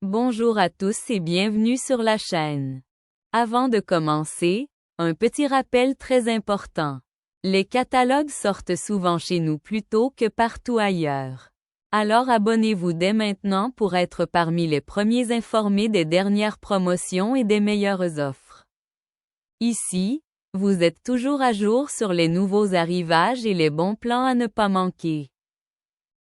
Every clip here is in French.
Bonjour à tous et bienvenue sur la chaîne. Avant de commencer, un petit rappel très important. Les catalogues sortent souvent chez nous plus tôt que partout ailleurs. Alors abonnez-vous dès maintenant pour être parmi les premiers informés des dernières promotions et des meilleures offres. Ici, vous êtes toujours à jour sur les nouveaux arrivages et les bons plans à ne pas manquer.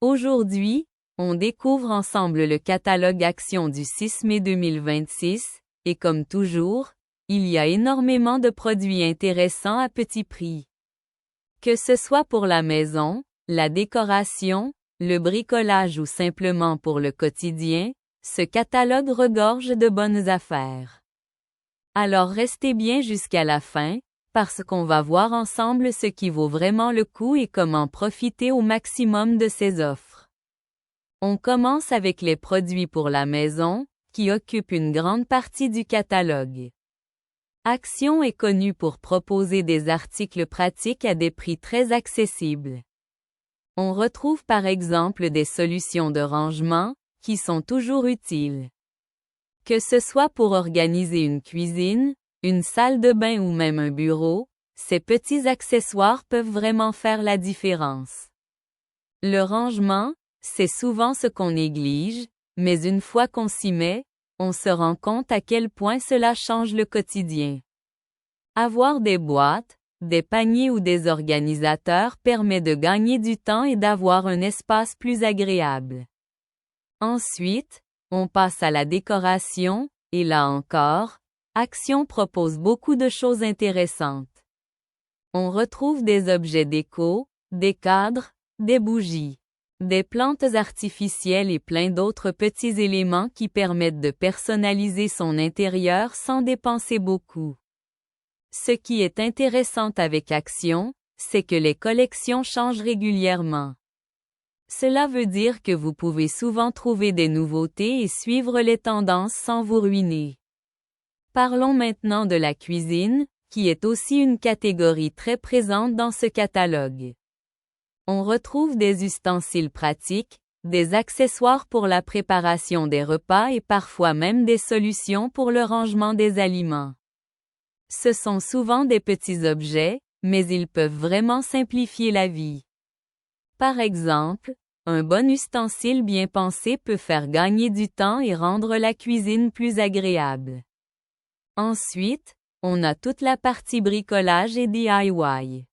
Aujourd'hui, on découvre ensemble le catalogue Action du 6 mai 2026, et comme toujours, il y a énormément de produits intéressants à petit prix. Que ce soit pour la maison, la décoration, le bricolage ou simplement pour le quotidien, ce catalogue regorge de bonnes affaires. Alors restez bien jusqu'à la fin, parce qu'on va voir ensemble ce qui vaut vraiment le coup et comment profiter au maximum de ces offres. On commence avec les produits pour la maison, qui occupent une grande partie du catalogue. Action est connue pour proposer des articles pratiques à des prix très accessibles. On retrouve par exemple des solutions de rangement, qui sont toujours utiles. Que ce soit pour organiser une cuisine, une salle de bain ou même un bureau, ces petits accessoires peuvent vraiment faire la différence. Le rangement, c'est souvent ce qu'on néglige, mais une fois qu'on s'y met, on se rend compte à quel point cela change le quotidien. Avoir des boîtes, des paniers ou des organisateurs permet de gagner du temps et d'avoir un espace plus agréable. Ensuite, on passe à la décoration, et là encore, Action propose beaucoup de choses intéressantes. On retrouve des objets déco, des cadres, des bougies, des plantes artificielles et plein d'autres petits éléments qui permettent de personnaliser son intérieur sans dépenser beaucoup. Ce qui est intéressant avec Action, c'est que les collections changent régulièrement. Cela veut dire que vous pouvez souvent trouver des nouveautés et suivre les tendances sans vous ruiner. Parlons maintenant de la cuisine, qui est aussi une catégorie très présente dans ce catalogue. On retrouve des ustensiles pratiques, des accessoires pour la préparation des repas et parfois même des solutions pour le rangement des aliments. Ce sont souvent des petits objets, mais ils peuvent vraiment simplifier la vie. Par exemple, un bon ustensile bien pensé peut faire gagner du temps et rendre la cuisine plus agréable. Ensuite, on a toute la partie bricolage et DIY.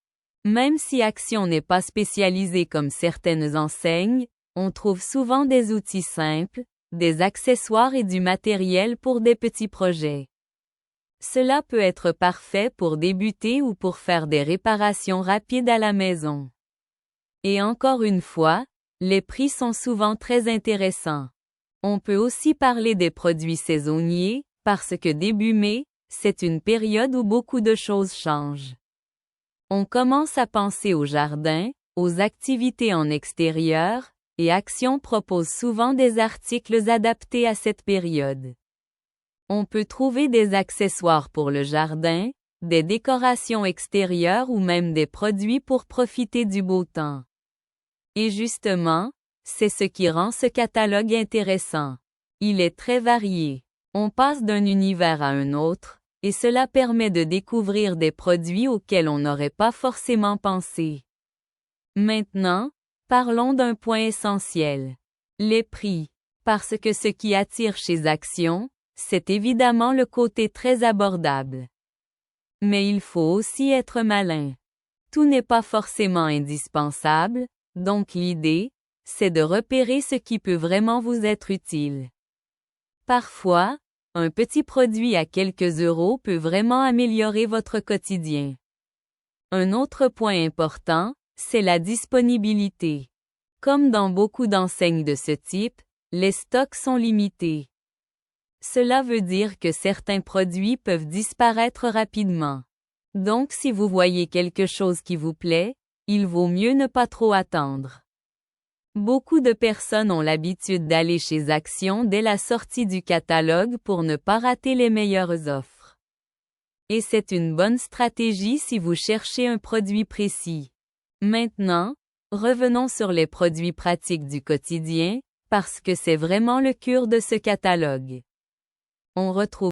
Même si Action n'est pas spécialisée comme certaines enseignes, on trouve souvent des outils simples, des accessoires et du matériel pour des petits projets. Cela peut être parfait pour débuter ou pour faire des réparations rapides à la maison. Et encore une fois, les prix sont souvent très intéressants. On peut aussi parler des produits saisonniers, parce que début mai, c'est une période où beaucoup de choses changent. On commence à penser au jardin, aux activités en extérieur, et Action propose souvent des articles adaptés à cette période. On peut trouver des accessoires pour le jardin, des décorations extérieures ou même des produits pour profiter du beau temps. Et justement, c'est ce qui rend ce catalogue intéressant. Il est très varié. On passe d'un univers à un autre, et cela permet de découvrir des produits auxquels on n'aurait pas forcément pensé. Maintenant, parlons d'un point essentiel. Les prix. Parce que ce qui attire chez Action, c'est évidemment le côté très abordable. Mais il faut aussi être malin. Tout n'est pas forcément indispensable, donc l'idée, c'est de repérer ce qui peut vraiment vous être utile. Parfois, un petit produit à quelques euros peut vraiment améliorer votre quotidien. Un autre point important, c'est la disponibilité. Comme dans beaucoup d'enseignes de ce type, les stocks sont limités. Cela veut dire que certains produits peuvent disparaître rapidement. Donc si vous voyez quelque chose qui vous plaît, il vaut mieux ne pas trop attendre. Beaucoup de personnes ont l'habitude d'aller chez Action dès la sortie du catalogue pour ne pas rater les meilleures offres. Et c'est une bonne stratégie si vous cherchez un produit précis. Maintenant, revenons sur les produits pratiques du quotidien, parce que c'est vraiment le cœur de ce catalogue. On retrouve